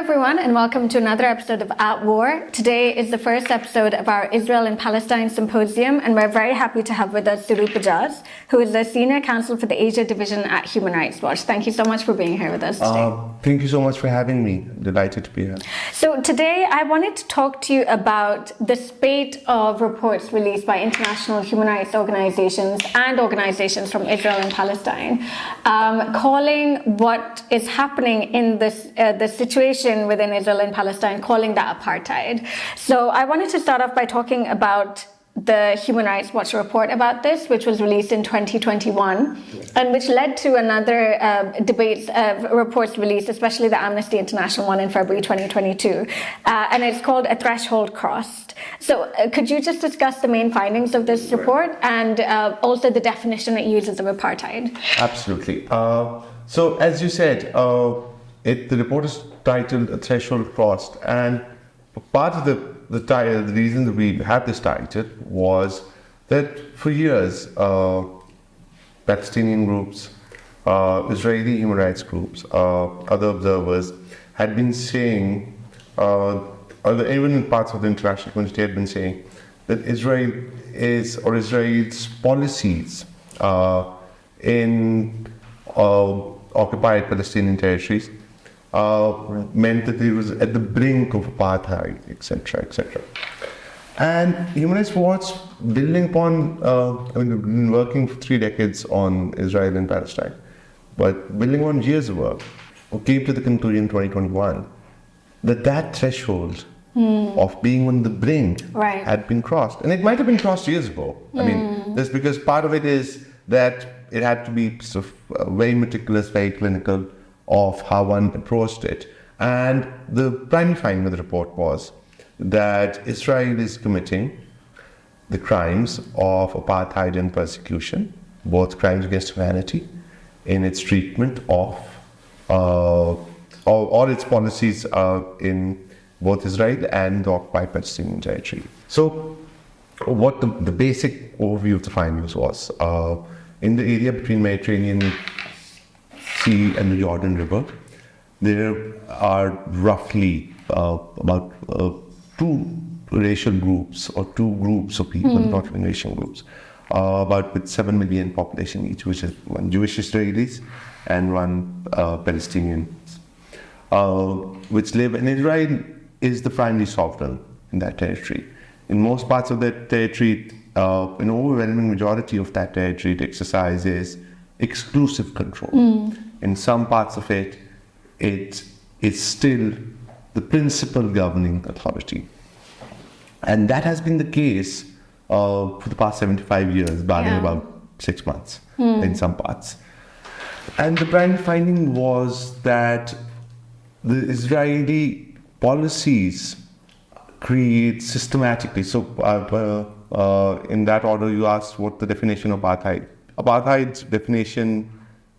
everyone, and welcome to another episode of At War. Today is the first episode of our Israel and Palestine Symposium, and we're very happy to have with us Saroop Ijaz, who is the Senior Counsel for the Asia Division at Human Rights Watch. Thank you so much for being here with us today. Thank you so much for having me. Delighted to be here. So today I wanted to talk to you about the spate of reports released by international human rights organizations and organizations from Israel and Palestine, calling what is happening in the situation within Israel and Palestine, calling that apartheid. So I wanted to start off by talking about the Human Rights Watch report about this, which was released in 2021, and which led to another reports released, especially the Amnesty International one in February 2022, and it's called A Threshold Crossed. So could you just discuss the main findings of this report and also the definition it uses of apartheid? Absolutely. So as you said, the report is titled A Threshold Crossed, and part of the reason that we have this title was that for years, Palestinian groups, Israeli human rights groups, other observers had been saying, even in parts of the international community had been saying, that Israel's policies in occupied Palestinian territories meant that it was at the brink of apartheid, etc., etc. And Human Rights Watch, building upon, we've been working for 3 decades on Israel and Palestine, but building on years of work, we came to the conclusion in 2021 that threshold of being on the brink had been crossed. And it might have been crossed years ago. I mean, that's because part of it is that it had to be sort of very meticulous, very clinical, of how one approached it. And the primary finding of the report was that Israel is committing the crimes of apartheid and persecution, both crimes against humanity, in its treatment of all its policies in both Israel and the occupied Palestinian territory. So what the basic overview of the findings was, in the area between Mediterranean Sea and the Jordan River, there are roughly about 2 racial groups or 2 groups of people, not even racial groups, about with 7 million population each, which is 1 Jewish Israelis and 1 Palestinian, which live in Israel is the primary sovereign in that territory. In most parts of that territory, an overwhelming majority of that territory, it exercises exclusive control. In some parts of it, it is still the principal governing authority. And that has been the case for the past 75 years, barring about 6 months in some parts. And the primary finding was that the Israeli policies create systematically. So in that order, you asked what the definition of apartheid. Apartheid's definition,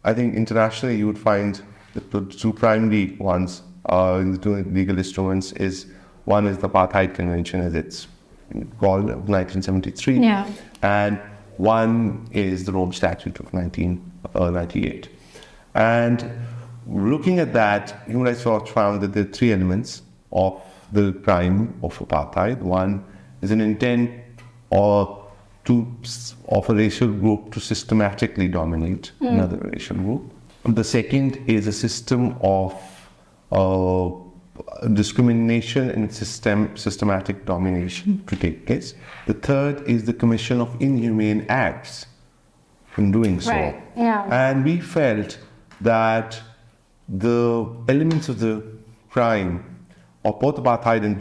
I think internationally you would find the 2 primary ones in the 2 legal instruments one is the Apartheid Convention, as it's called, 1973, and one is the Rome Statute of 1998. And looking at that, Human Rights Watch found that there are 3 elements of the crime of apartheid. One is an intent of a racial group to systematically dominate another racial group. The second is a system of discrimination and systematic domination to take place. The third is the commission of inhumane acts in doing so. And we felt that the elements of the crime of both apartheid and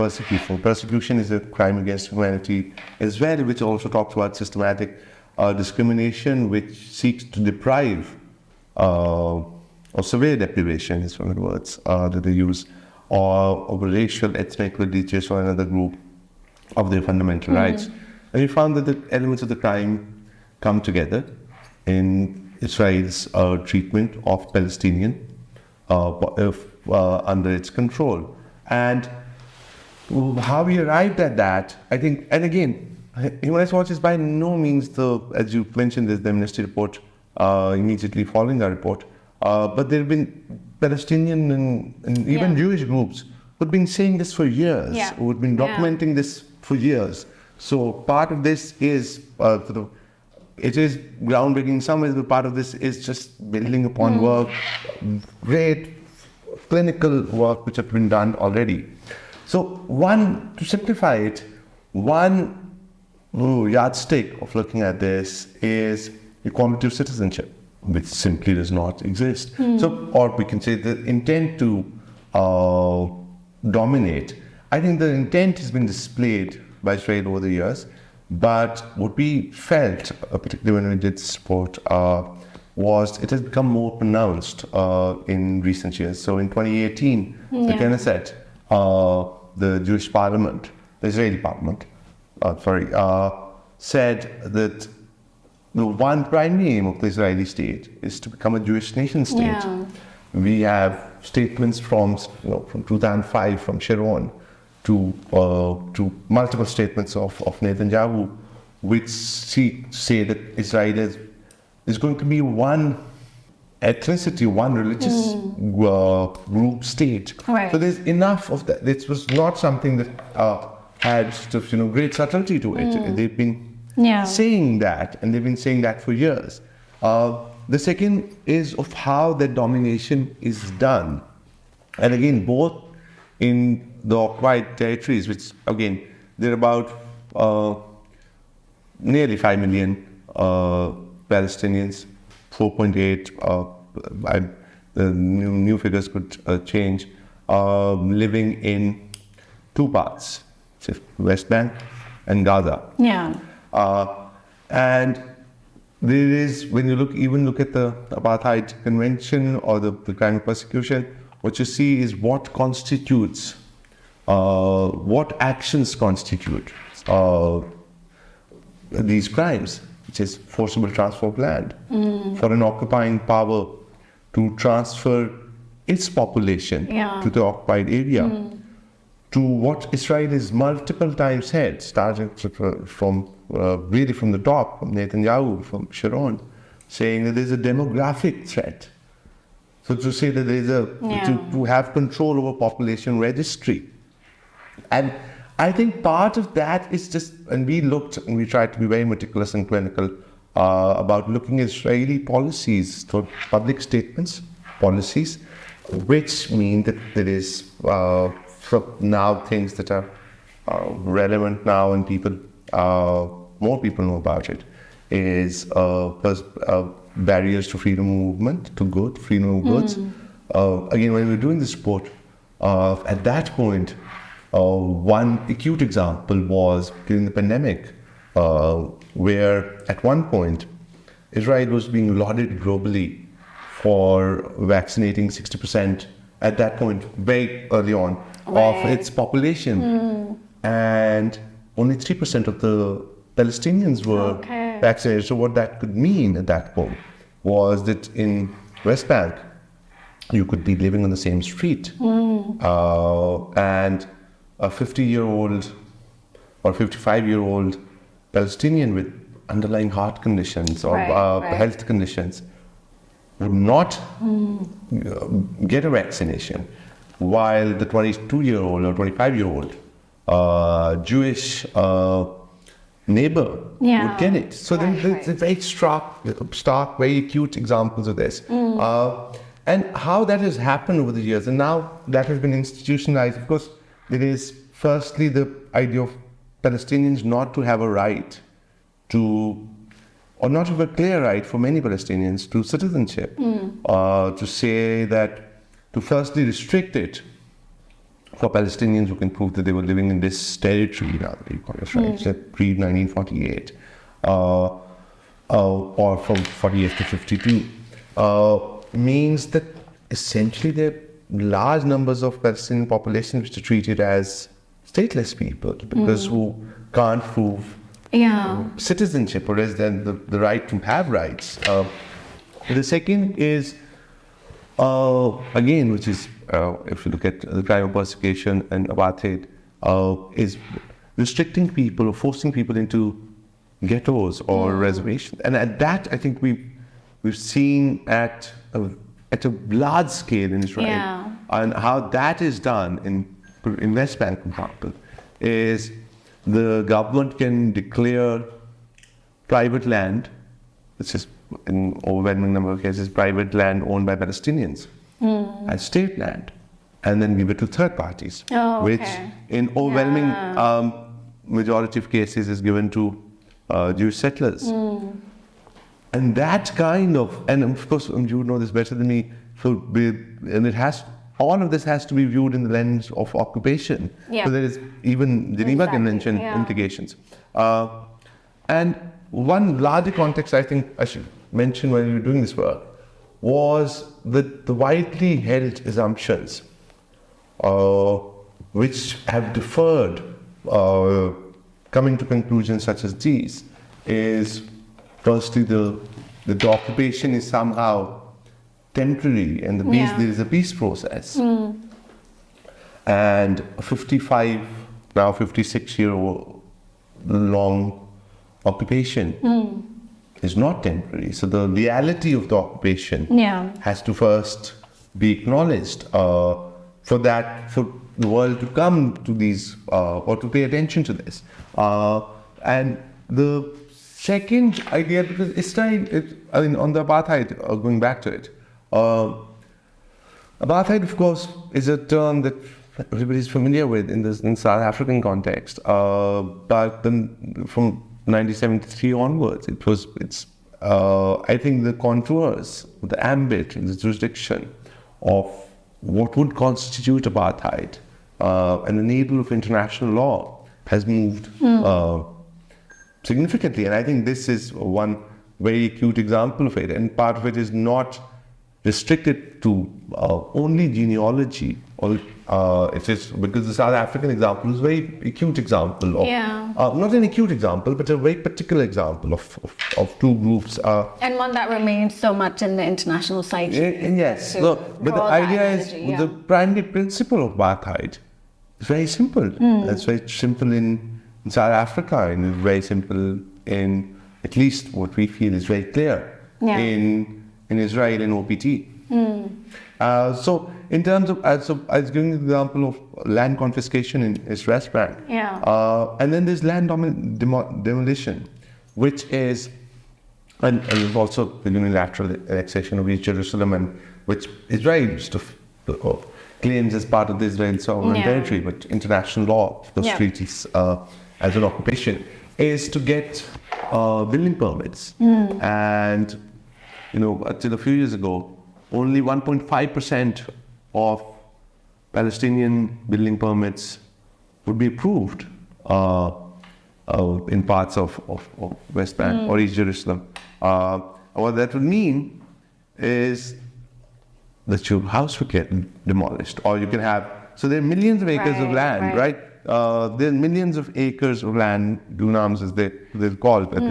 persecution is a crime against humanity as well, which also talks about systematic discrimination, which seeks to deprive or severe deprivation is one of the words that they use, or of a racial, ethnic, religious, or another group of their fundamental rights. And we found that the elements of the crime come together in Israel's treatment of Palestinian under its control. And how we arrived at that, I think, and again, Human Rights Watch is by no means as you mentioned, there's the Amnesty report immediately following our report, but there have been Palestinian and even Jewish groups who'd been saying this for years, Yeah. who'd been documenting this for years. So part of this is it is groundbreaking in some ways, but part of this is just building upon work, great clinical work which have been done already. So to simplify it, one yardstick of looking at this is equality of citizenship, which simply does not exist. So, or we can say the intent to dominate. I think the intent has been displayed by Israel over the years, but what we felt, particularly when we did support, was it has become more pronounced in recent years. So in 2018, the Knesset, the Jewish parliament, the Israeli parliament, said that the one primary aim of the Israeli state is to become a Jewish nation state. Yeah. We have statements from 2005 from Sharon to multiple statements of Netanyahu, which say that Israel is going to be one ethnicity, one religious group state. Right. So there's enough of that. This was not something that had sort of, great subtlety to it. They've been saying that, and they've been saying that for years. The second is of how that domination is done. And again, both in the occupied territories, which again, there are about nearly 5 million Palestinians, 4.8, the new figures could change, living in two parts, West Bank and Gaza. Yeah. And there is, when you look at the Apartheid Convention or the crime of persecution, what you see is what constitutes, what actions constitute these crimes, which is forcible transfer of land for an occupying power to transfer its population to the occupied area. To what Israel has multiple times said, starting from really from the top, from Netanyahu, from Sharon, saying that there's a demographic threat. So to say that there's to have control over population registry. And I think part of that is just, and we tried to be very meticulous and clinical about looking at Israeli policies, so public statements, policies, which mean that there is now things that are relevant now and more people know about it, is barriers to freedom of movement, freedom of goods. Again, when we were doing this report, at that point, one acute example was during the pandemic, where at one point, Israel was being lauded globally for vaccinating 60% at that point, very early on, of its population. And only 3% of the Palestinians were vaccinated. So what that could mean at that point was that in West Bank, you could be living on the same street. And a 50-year-old or 55-year-old Palestinian with underlying heart conditions or health conditions would not get a vaccination, while the 22-year-old or 25-year-old Jewish neighbor would get it. So there's very stark, very acute examples of this. And how that has happened over the years, and now that has been institutionalized. Of course, there is firstly the idea of Palestinians not to have a right to, or not have a clear right for many Palestinians to citizenship, to say that, to firstly restrict it for Palestinians who can prove that they were living in this territory, pre-1948, or from 48 to 52, means that essentially there are large numbers of Palestinian population which are treated as stateless people because who can't prove citizenship or as then the right to have rights. The second is, again, which is, if you look at the crime of persecution and apartheid, is restricting people or forcing people into ghettos or reservations. And at that, I think we've seen at a large scale in Israel, and how that is done in in West Bank, for example, is the government can declare private land, which is in overwhelming number of cases private land owned by Palestinians, as state land, and then give it to third parties, which in overwhelming majority of cases is given to Jewish settlers. And that kind of, and of course you know this better than me, all of this has to be viewed in the lens of occupation. So there is even Geneva Convention implications. And one larger context I think I should mention when we were doing this work was that the widely held assumptions which have deferred coming to conclusions such as these is firstly the occupation is somehow temporary and there is a peace process. And a 56-year long occupation is not temporary. So the reality of the occupation has to first be acknowledged for the world to come to these or to pay attention to this. And the second idea, because Israel, on the apartheid, going back to it, apartheid, of course, is a term that everybody is familiar with in South African context. But then from 1973 onwards, I think the contours, the ambit, the jurisdiction of what would constitute apartheid and the navel of international law has moved significantly. And I think this is one very acute example of it. And part of it is not restricted to only genealogy, or it is because the South African example is a very acute example of not an acute example, but a very particular example of two groups. And one that remains so much in the international psyche. Yes, but the idea is the primary principle of apartheid is very simple. It's very simple in South Africa, and it's very simple in at least what we feel is very clear in Israel and OPT. So in terms of, I was giving the example of land confiscation in East West Bank. And then there's land demolition, which is, and there's also the unilateral annexation of East Jerusalem, and which Israel claims as part of the Israel sovereign territory, but international law, those treaties as an occupation, is to get building permits. And until a few years ago, only 1.5% of Palestinian building permits would be approved in parts of West Bank or East Jerusalem. What that would mean is that your house would get demolished, or you can have. So there are millions of acres of land, right? There are millions of acres of land, dunams as they're called, but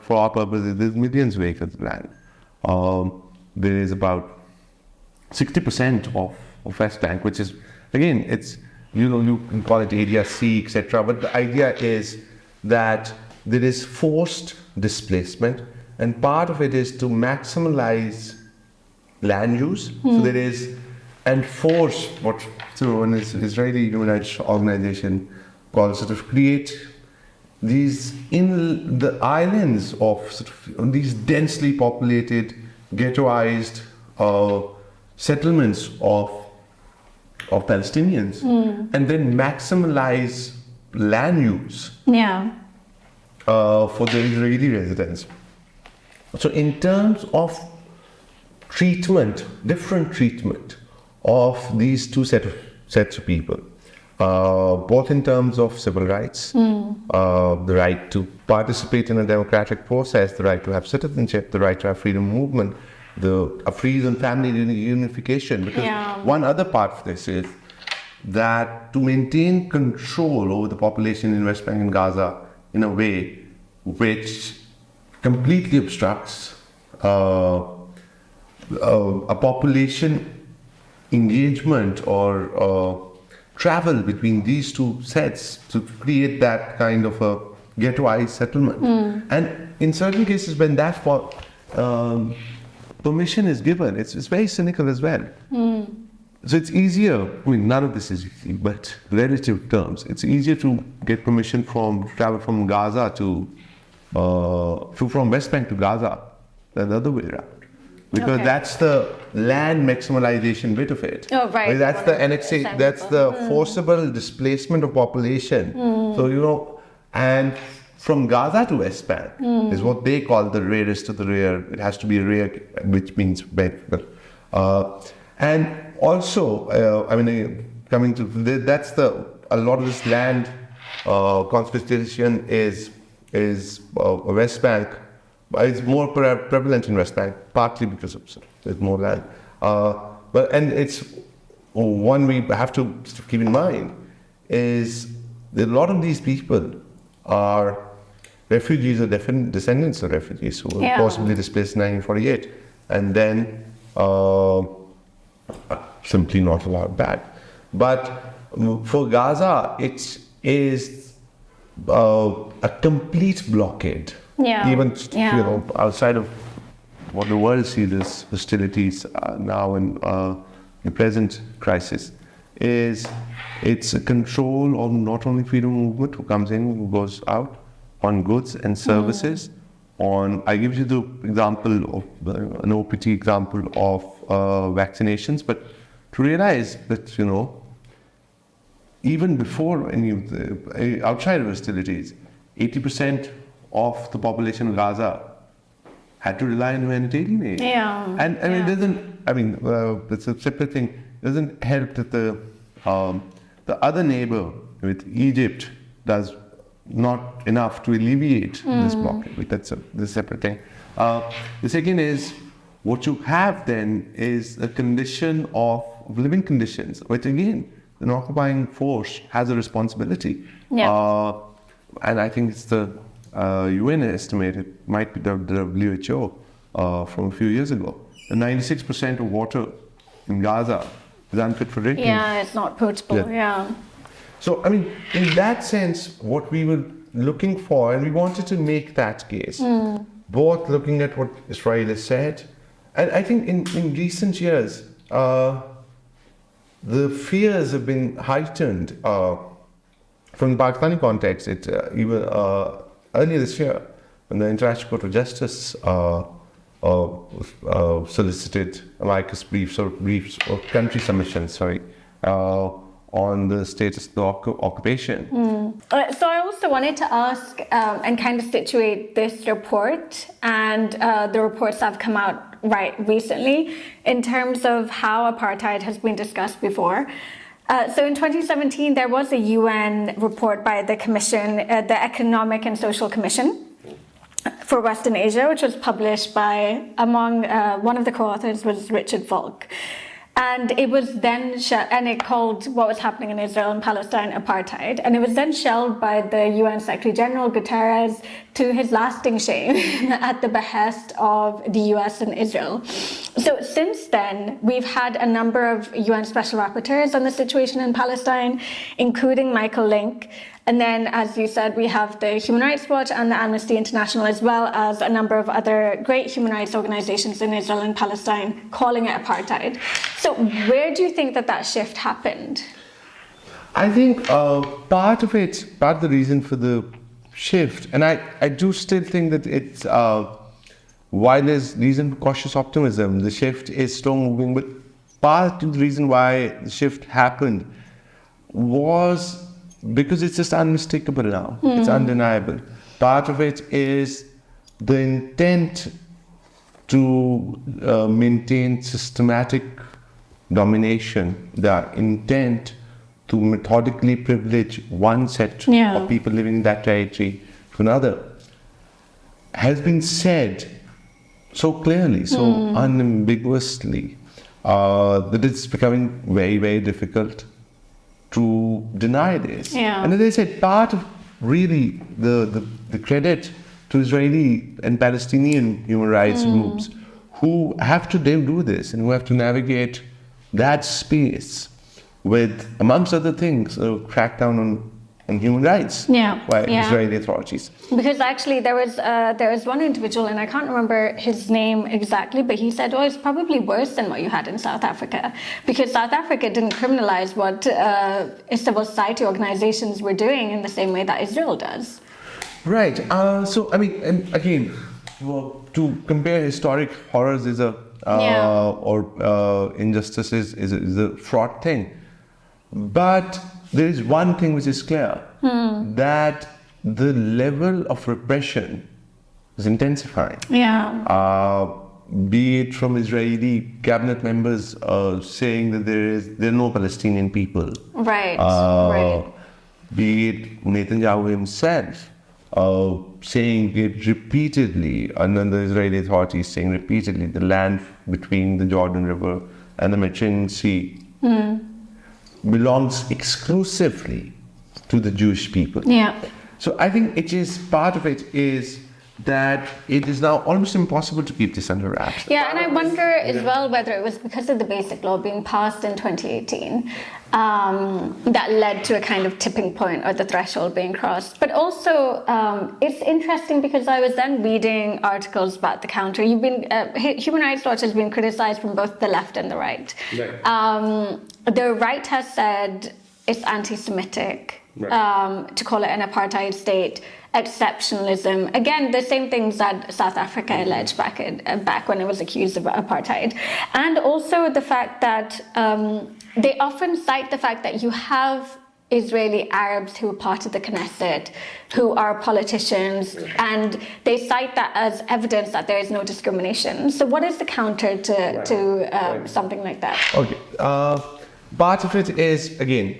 for our purposes, there's millions of acres of land. There is about 60% of West Bank, which is, again, it's, you can call it Area C, etc. But the idea is that there is forced displacement, and part of it is to maximize land use. So there is, and force what an Israeli human rights organization calls create these in the islands of these densely populated, ghettoized settlements of Palestinians, and then maximize land use for the Israeli residents. So in terms of different treatment of these two sets of people, both in terms of civil rights, the right to participate in a democratic process, the right to have citizenship, the right to have freedom of movement, a freedom and family unification. Because one other part of this is that to maintain control over the population in West Bank and Gaza in a way which completely obstructs a population engagement or travel between these two sets to create that kind of a ghettoized settlement. And in certain cases, when that permission is given, it's very cynical as well. So it's easier, I mean, none of this is easy, but relative terms, it's easier to get permission travel from Gaza from West Bank to Gaza than the other way around. Because that's the land maximalization bit of it. Oh, right. Well, that's the annexation, that's the forcible displacement of population. So, and from Gaza to West Bank is what they call the rearest of the rear. It has to be rear, which means better. And also, coming to that's a lot of this land confiscation is West Bank. It's more prevalent in West Bank, partly because there's more land. And it's one we have to keep in mind is that a lot of these people are refugees or descendants of refugees who were possibly displaced in 1948 and then simply not allowed back. But for Gaza, it is a complete blockade. Even outside of what the world sees as hostilities now in the present crisis, it's a control of not only freedom of movement, who comes in, who goes out, on goods and services. I give you the example of an OPT example of vaccinations, but to realize that even before any of the outside of hostilities, 80% of the population of Gaza had to rely on humanitarian aid. And it doesn't. It's a separate thing. It doesn't help that the other neighbor with Egypt does not enough to alleviate this blockade. That's a separate thing. The second is what you have then is a condition of living conditions, which again, an occupying force has a responsibility. And I think it's the UN estimated, might be the WHO from a few years ago. 96% of water in Gaza is unfit for drinking. It's not potable. So, in that sense, what we were looking for, and we wanted to make that case, both looking at what Israel has said, and I think in recent years, the fears have been heightened from the Pakistani context. Even earlier this year, when the International Court of Justice solicited amicus briefs or country submissions, on the status of the occupation. So I also wanted to ask and kind of situate this report and the reports that have come out recently in terms of how apartheid has been discussed before. So in 2017, there was a UN report by the Commission, the Economic and Social Commission for Western Asia, which was published by, among one of the co-authors was Richard Falk. And it was then, and it called what was happening in Israel and Palestine apartheid. And it was then shelved by the UN Secretary General Guterres to his lasting shame at the behest of the US and Israel. So since then, we've had a number of UN special rapporteurs on the situation in Palestine, including Michael Link. And then, as you said, we have the Human Rights Watch and the Amnesty International, as well as a number of other great human rights organizations in Israel and Palestine calling it apartheid. So where do you think that shift happened? I think part of the reason for the shift, and I do still think that it's, while there's reason for cautious optimism, the shift is slow moving, but part of the reason why the shift happened was because it's just unmistakable now. It's undeniable. Part of it is the intent to maintain systematic domination, the intent to methodically privilege one set of people living in that territory to another, has been said so clearly, so unambiguously, that it's becoming very, very difficult to deny this. And as I said, part of really the credit to Israeli and Palestinian human rights groups who have to do this and who have to navigate that space with, amongst other things, a crackdown on and human rights by Israeli authorities. Because actually there was one individual, and I can't remember his name exactly, but he said, it's probably worse than what you had in South Africa, because South Africa didn't criminalize what civil society organizations were doing in the same way that Israel does. Right. So, I mean, and again, to compare historic horrors or injustices is a fraught thing. But there is one thing which is clear, that the level of repression is intensifying. Be it from Israeli cabinet members saying that there are no Palestinian people. Right. Be it Netanyahu himself saying it repeatedly, and then the Israeli authorities saying repeatedly, the land between the Jordan River and the Mediterranean Sea belongs exclusively to the Jewish people. So I think part of it is that it is now almost impossible to keep this under wraps. And I wonder as well whether it was because of the Basic Law being passed in 2018 that led to a kind of tipping point, or the threshold being crossed. But also, it's interesting because I was then reading articles about the counter. Human Rights Watch has been criticized from both the left and the right. The right has said it's anti-Semitic to call it an apartheid state. Exceptionalism. Again, the same things that South Africa alleged back when it was accused of apartheid. And also the fact that they often cite the fact that you have Israeli Arabs who are part of the Knesset, who are politicians, and they cite that as evidence that there is no discrimination. So what is the counter to something like that? Okay. Part of it is, again,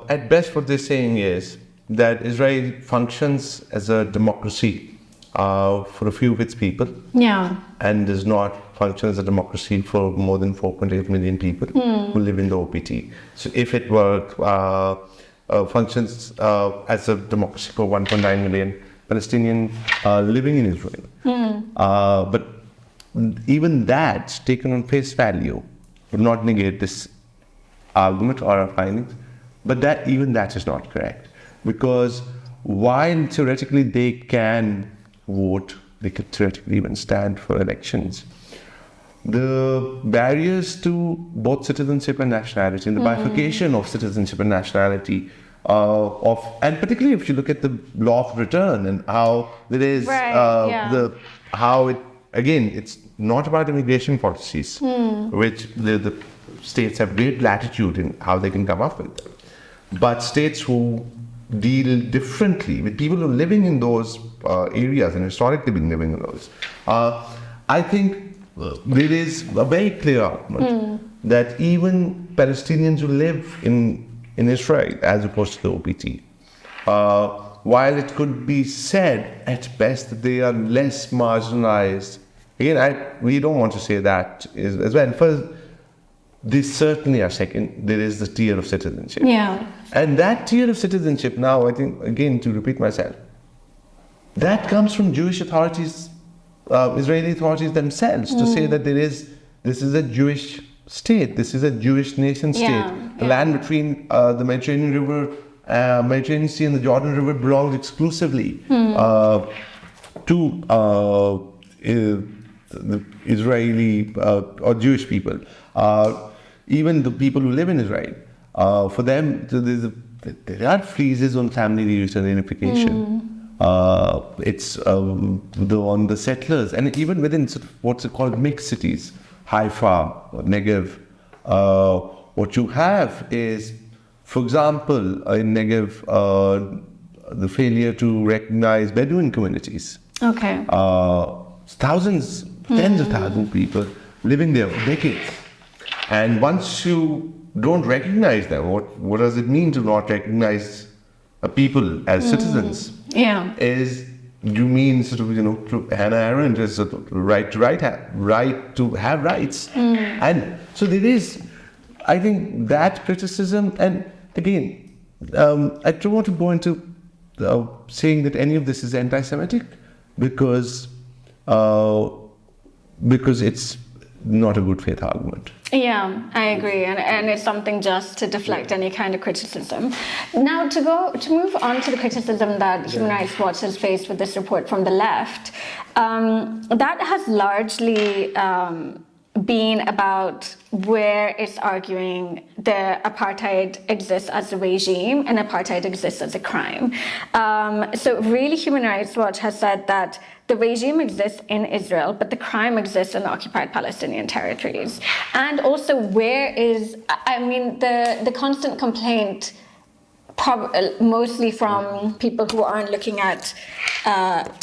at best what they're saying is that Israel functions as a democracy for a few of its people, and does not function as a democracy for more than 4.8 million people who live in the OPT. So if it were functions as a democracy for 1.9 million Palestinians living in Israel, but even that, taken on face value, would not negate this argument or our findings. But that is not correct. Because while theoretically they can vote, they could theoretically even stand for elections, the barriers to both citizenship and nationality, and the bifurcation of citizenship and nationality, and particularly if you look at the law of return and how there is it's not about immigration policies, which the states have great latitude in how they can come up with, but states who deal differently with people who are living in those areas and historically been living in those. I think there is a very clear argument that even Palestinians who live in Israel, as opposed to the OPT, while it could be said at best that they are less marginalized, again, we don't want to say that as well. First, they certainly are second. There is the tier of citizenship. And that tier of citizenship now, I think, again, to repeat myself, that comes from Jewish authorities, Israeli authorities themselves, to say that this is a Jewish state, this is a Jewish nation state. The land between the Mediterranean River, Mediterranean Sea and the Jordan River belongs exclusively to the Israeli or Jewish people. Even the people who live in Israel, for them, there are freezes on family reunification. It's on the settlers, and even within sort of what's called mixed cities, Haifa, Negev, what you have is, for example, in Negev, the failure to recognize Bedouin communities. Thousands, tens of thousands of people living there for decades. And once you don't recognize them, what does it mean to not recognize a people as citizens? Is you mean sort of, to Hannah Arendt is sort of right to have rights. And so there is, I think, that criticism. And again, I don't want to go into saying that any of this is anti-Semitic, because it's not a good faith argument. Yeah, I agree, and it's something just to deflect any kind of criticism. Now, to move on to the criticism that Human Rights Watch has faced with this report from the left, that has largely been about where it's arguing the apartheid exists as a regime and apartheid exists as a crime. So really, Human Rights Watch has said that the regime exists in Israel, but the crime exists in the occupied Palestinian territories. And also, the constant complaint, mostly from people who aren't looking at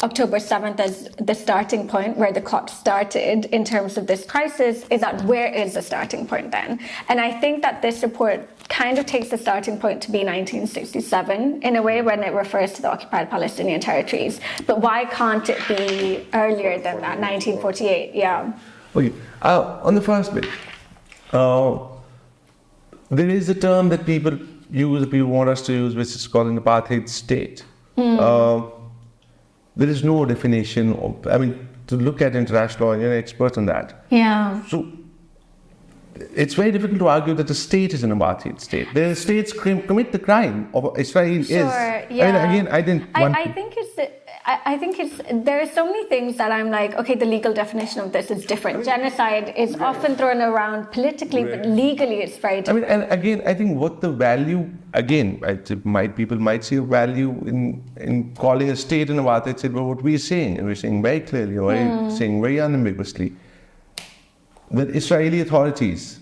October 7th as the starting point, where the clock started in terms of this crisis, is that where is the starting point then? And I think that this report kind of takes the starting point to be 1967 in a way when it refers to the occupied Palestinian territories. But why can't it be earlier than that, 1948? Yeah. Okay. On the first bit, there is a term that people want us to use, which is called an apartheid state. There is no definition of, to look at international law, you're an expert on that. Yeah. So it's very difficult to argue that the state is an apartheid state. The states commit the crime of Israel Sure, is. yeah. I think there are so many things that I'm like, okay, the legal definition of this is different. Genocide is often thrown around politically, but legally it's very different. and again, I think what the value, people might see a value in calling a state an apartheid state, but what we're saying, and we're saying very clearly, saying very unambiguously, that Israeli authorities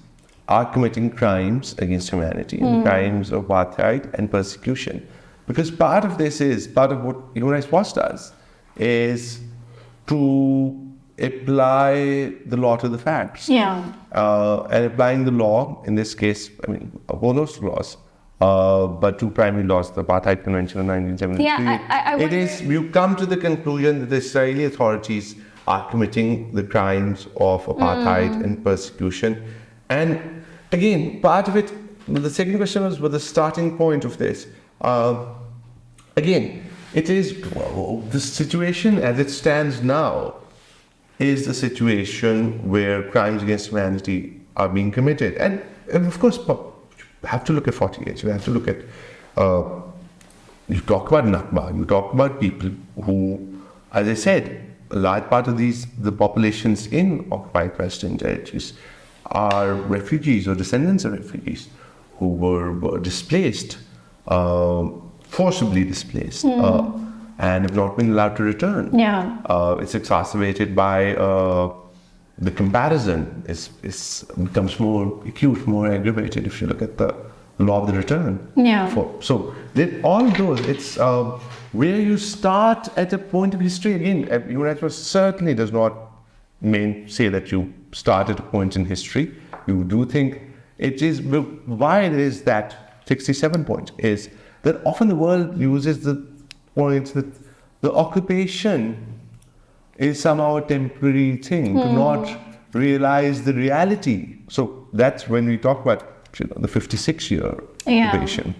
are committing crimes against humanity, and crimes of apartheid and persecution. Because part of what Human Rights Watch does, is to apply the law to the facts. Yeah. And applying the law, in this case, all those laws, but two primary laws, the Apartheid Convention of 1973. Yeah, you come to the conclusion that the Israeli authorities are committing the crimes of apartheid and persecution. And again, part of it, the second question was the starting point of this. Again, it is the situation as it stands now is the situation where crimes against humanity are being committed. And of course, you have to look at 48. You have to look at, you talk about Nakba, you talk about people who, as I said, a large part of the populations in occupied Palestinian territories are refugees or descendants of refugees who were displaced, forcibly displaced, and have not been allowed to return. Yeah. It's exacerbated by the comparison becomes more acute, more aggravated if you look at the law of the return. Yeah. So all those, it's where you start at a point of history. Again, Human Rights Watch certainly does not say that you start at a point in history. You do think it is, why it is that 67 point is that often the world uses the point that the occupation is somehow a temporary thing, to not realize the reality. So that's when we talk about the 56-year occupation.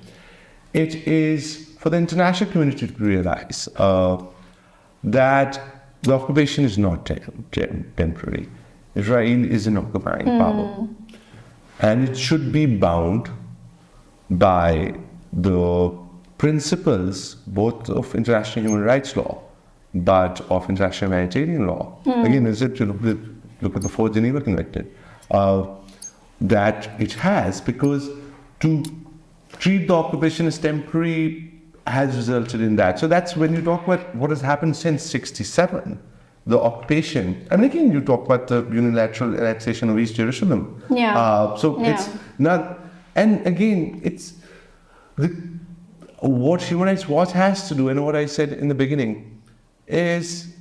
It is for the international community to realize that the occupation is not temporary. Israel is an occupying power. And it should be bound by the principles both of international human rights law but of international humanitarian law. Again, is it look at the Fourth Geneva Convention that it has, because to treat the occupation as temporary has resulted in that. So that's when you talk about what has happened since 67, the occupation. And again, you talk about the unilateral annexation of East Jerusalem. It's not, and again, it's what Human Rights Watch has to do, and what I said in the beginning, is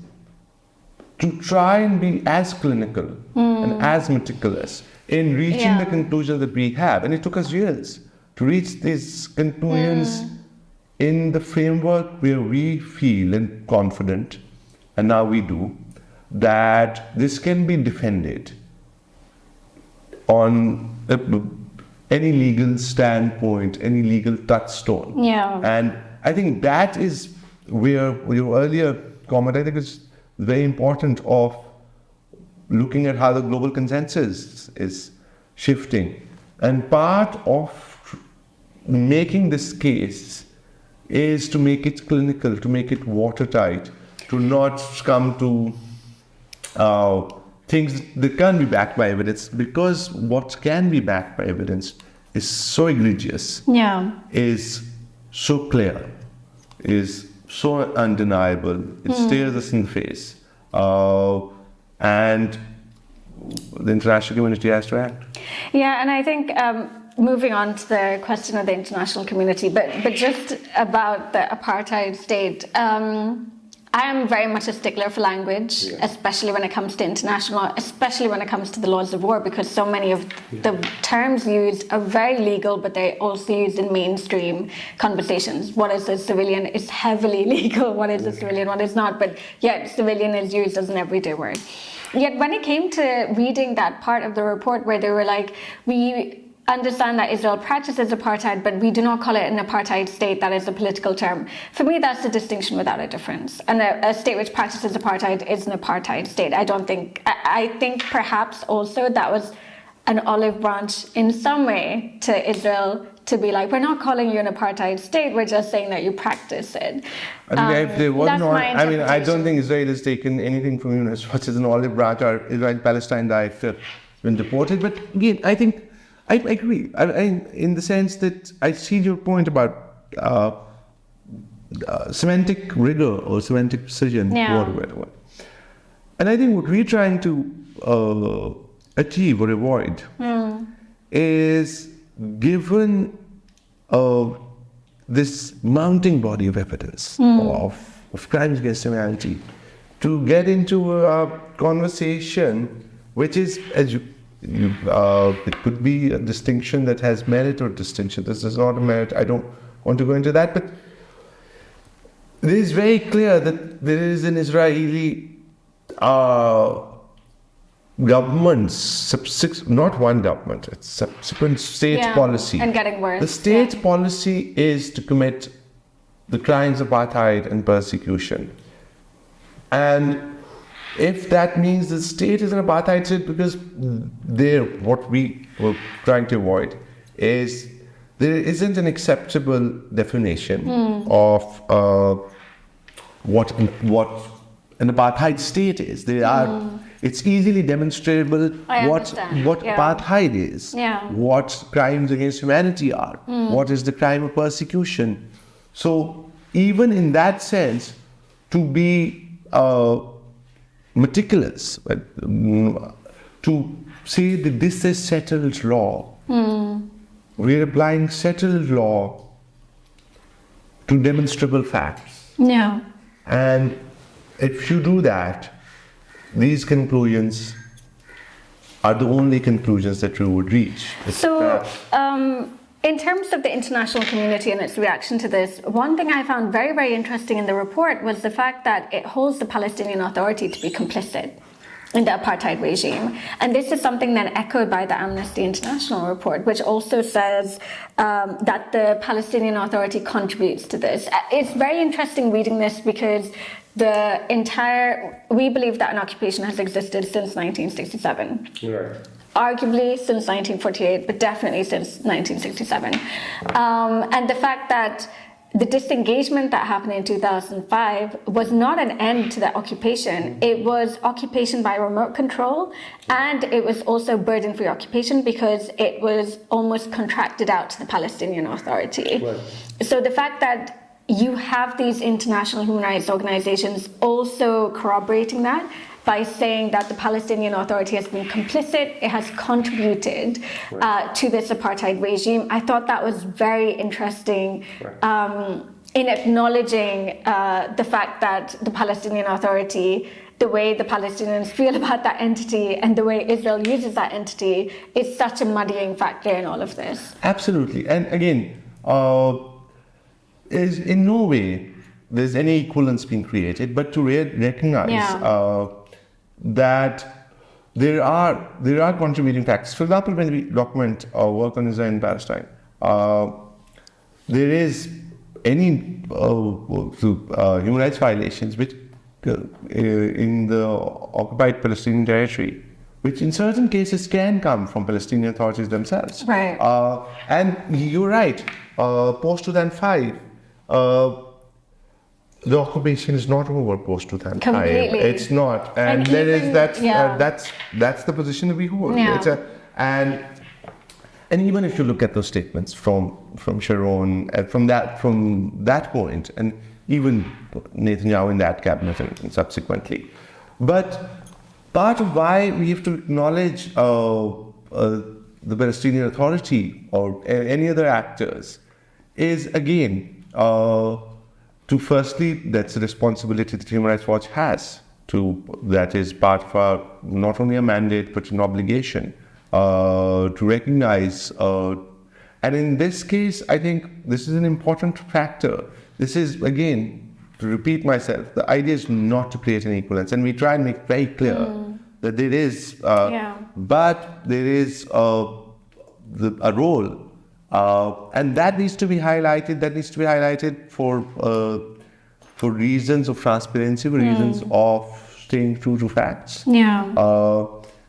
to try and be as clinical and as meticulous in reaching the conclusion that we have. And it took us years to reach these conclusions in the framework where we feel and confident, and now we do, that this can be defended on any legal standpoint, any legal touchstone. And I think that is where your earlier comment, I think, is very important, of looking at how the global consensus is shifting. And part of making this case is to make it clinical, to make it watertight, to not come to things that can be backed by evidence, because what can be backed by evidence is so egregious, is so clear, is so undeniable, it stares us in the face, and the international community has to act. Yeah, and I think moving on to the question of the international community, but just about the apartheid state, I am very much a stickler for language, especially when it comes to international law, especially when it comes to the laws of war, because so many of the terms used are very legal, but they're also used in mainstream conversations. What is a civilian is heavily legal. What is a civilian? What is not? But yet, civilian is used as an everyday word. Yet, when it came to reading that part of the report where they were like, we understand that Israel practices apartheid, but we do not call it an apartheid state. That is a political term. For me, that's a distinction without a difference. And a state which practices apartheid is an apartheid state. I think perhaps also that was an olive branch in some way to Israel to be like, we're not calling you an apartheid state, we're just saying that you practice it. I don't think Israel has taken anything from you as much as an olive branch or Israel-Palestine that have been deported. But again, I think I agree, in the sense that I see your point about semantic rigor or semantic precision, whatever. And I think what we're trying to achieve or avoid is, given this mounting body of evidence of crimes against humanity, to get into a conversation which is, as it could be a distinction that has merit or distinction. This is not a merit. I don't want to go into that, but it is very clear that there is an Israeli government, not one government, it's subsequent state policy. And getting worse. The state policy is to commit the crimes of apartheid and persecution. And if that means the state is an apartheid state, because what we were trying to avoid is there isn't an acceptable definition of what an apartheid state is. It's easily demonstrable what apartheid is, what crimes against humanity are, what is the crime of persecution. So even in that sense, to be meticulous, to say that this is settled law. We're applying settled law to demonstrable facts. And if you do that, these conclusions are the only conclusions that we would reach. In terms of the international community and its reaction to this, one thing I found very, very interesting in the report was the fact that it holds the Palestinian Authority to be complicit in the apartheid regime. And this is something then echoed by the Amnesty International report, which also says that the Palestinian Authority contributes to this. It's very interesting reading this because we believe that an occupation has existed since 1967. Arguably since 1948, but definitely since 1967. And the fact that the disengagement that happened in 2005 was not an end to the occupation. It was occupation by remote control, and it was also burden-free occupation because it was almost contracted out to the Palestinian Authority. So the fact that you have these international human rights organizations also corroborating that by saying that the Palestinian Authority has been complicit, it has contributed to this apartheid regime. I thought that was very interesting in acknowledging the fact that the Palestinian Authority, the way the Palestinians feel about that entity and the way Israel uses that entity is such a muddying factor in all of this. Absolutely. And again, is in no way there's any equivalence being created, but to recognize that there are contributing factors. For example, when we document our work on Israel and Palestine, there is any human rights violations which in the occupied Palestinian territory which in certain cases can come from Palestinian authorities themselves. Right. And you're right, post-2005, the occupation is not over post-2005. Completely. It's not. And there is that's the position that we hold. Yeah. And even if you look at those statements from Sharon, from that point, and even Netanyahu in that cabinet and subsequently, but part of why we have to acknowledge the Palestinian Authority or any other actors is again to firstly, that's a responsibility that Human Rights Watch has. That is part of our not only a mandate but an obligation. To recognize, and in this case, I think this is an important factor. This is, again, to repeat myself, the idea is not to create an equivalence, and we try and make very clear that there is, but there is a role, and that needs to be highlighted. That needs to be highlighted for reasons of transparency, for reasons of staying true to facts. Yeah.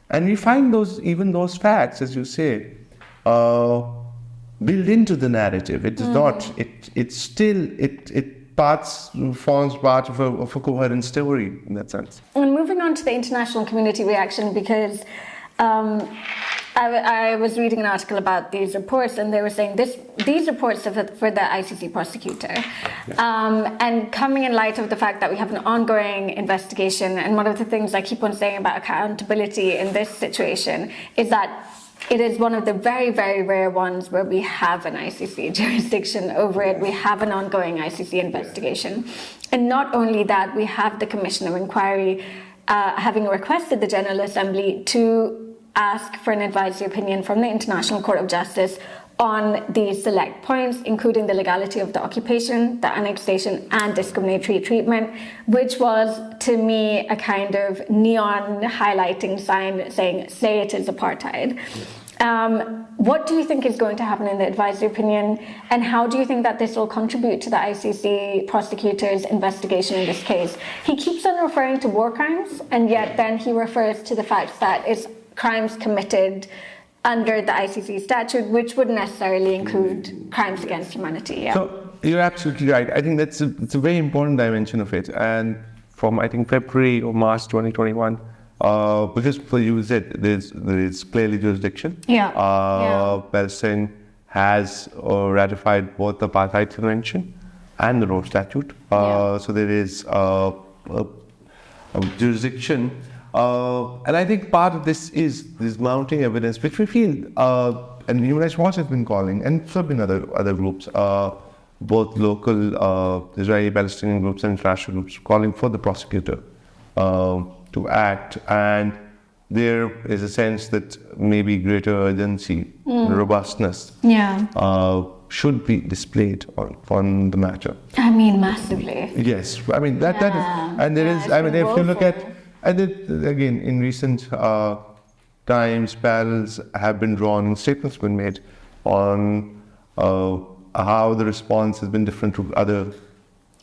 And we find those facts, as you say, built into the narrative. It is not. It forms part of a coherent story in that sense. And moving on to the international community reaction, because I was reading an article about these reports, and they were saying these reports are for the ICC prosecutor. And coming in light of the fact that we have an ongoing investigation, and one of the things I keep on saying about accountability in this situation is that it is one of the very, very rare ones where we have an ICC jurisdiction over it. We have an ongoing ICC investigation. And not only that, we have the Commission of Inquiry having requested the General Assembly to ask for an advisory opinion from the International Court of Justice on these select points, including the legality of the occupation, the annexation, and discriminatory treatment, which was, to me, a kind of neon highlighting sign saying, say it is apartheid. What do you think is going to happen in the advisory opinion, and how do you think that this will contribute to the ICC prosecutor's investigation in this case? He keeps on referring to war crimes, and yet then he refers to the fact that it's crimes committed under the ICC statute, which would necessarily include crimes against humanity. Yeah. So you're absolutely right. I think it's a very important dimension of it. And from I think February or March 2021, because for you said there is clearly jurisdiction. Palestine has ratified both the Apartheid Convention and the Rome Statute. So there is a jurisdiction. And I think part of this is this mounting evidence, which we feel, and Human Rights Watch has been calling, and so have been other groups, both local Israeli-Palestinian groups and international groups, calling for the prosecutor to act. And there is a sense that maybe greater urgency, robustness, should be displayed on the matter. I mean, massively. Yes, I mean that is, and there is. I mean, if you look at. And again, in recent times, parallels have been drawn and statements have been made on how the response has been different to other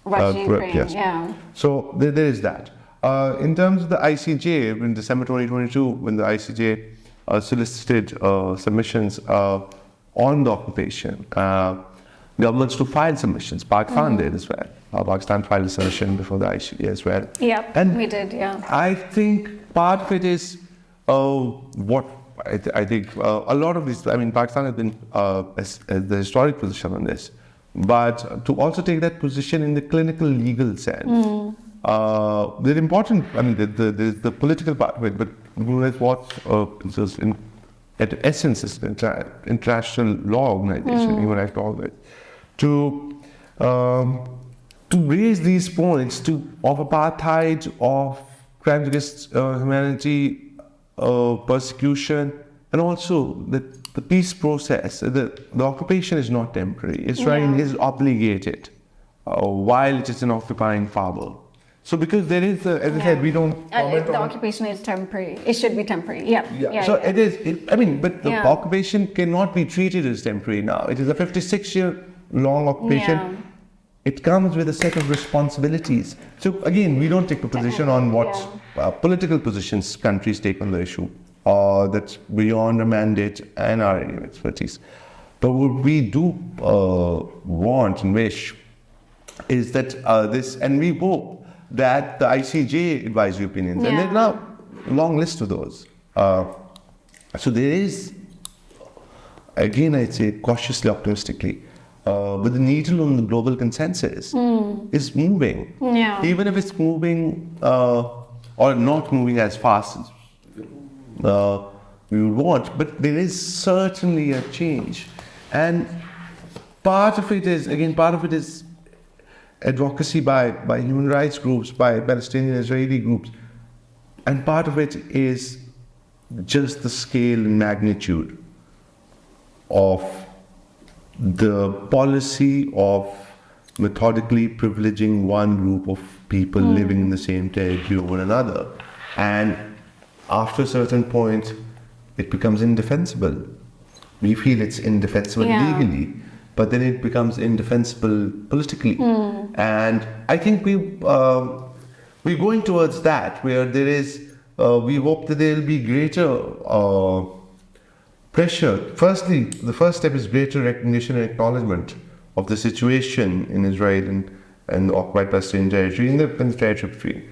Russia-Ukraine, So there is that. In terms of the ICJ, in December 2022, when the ICJ solicited submissions on the occupation, governments to file submissions. Pakistan did as well. Pakistan filed a submission before the ICJ as well. Yeah, and we did, I think part of it is what I think a lot of this, I mean, Pakistan has been the historic position on this, but to also take that position in the clinical legal sense. They're important, I mean, there's the political part of it, but what at essence is an international law organization, human rights law organization, to raise these points of apartheid, of crimes against humanity, persecution, and also the peace process. The occupation is not temporary. Israel is obligated while it is an occupying power. So because there is, as I said, we don't comment the occupation is temporary. It should be temporary. It is. I mean, but the occupation cannot be treated as temporary now. It is a 56-year-long occupation. It comes with a set of responsibilities. So again, we don't take a position on what political positions countries take on the issue. that's beyond our mandate and our area of expertise. But what we do want and wish is that this, and we hope that the ICJ advisory opinions, and there are now a long list of those. So there is, again, I'd say cautiously optimistically, but the needle on the global consensus is moving. Yeah. Even if it's moving or not moving as fast as we would want, but there is certainly a change. And part of it is advocacy by human rights groups, by Palestinian Israeli groups, and part of it is just the scale and magnitude of the policy of methodically privileging one group of people living in the same territory over another. And after a certain point, it becomes indefensible. We feel it's indefensible legally, but then it becomes indefensible politically. And I think we're going towards that, where there is, we hope that there will be greater pressure. Firstly, the first step is greater recognition and acknowledgement of the situation in Israel and the occupied Palestinian territory, in the territory between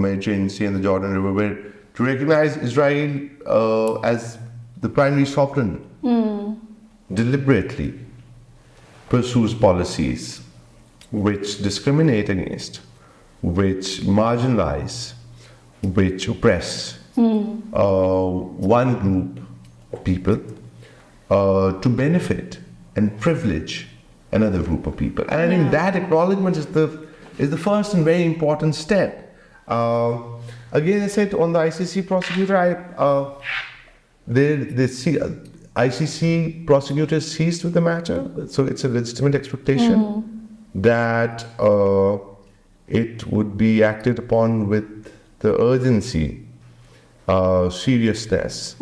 Mediterranean Sea and the Jordan River, where to recognize Israel as the primary sovereign deliberately pursues policies which discriminate against, which marginalize, which oppress one group of people to benefit and privilege another group of people. And I think that acknowledgement is the first and very important step. Again, I said on the ICC prosecutor, ICC prosecutors seized with the matter, so it's a legitimate expectation that it would be acted upon with the urgency, seriousness,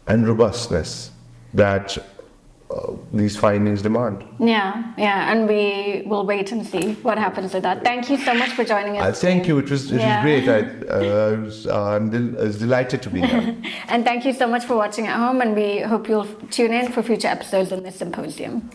and robustness that these findings demand. And we will wait and see what happens with that. Thank you so much for joining us. Thank you. It was great. I was delighted to be here. And thank you so much for watching at home, and we hope you'll tune in for future episodes on this symposium.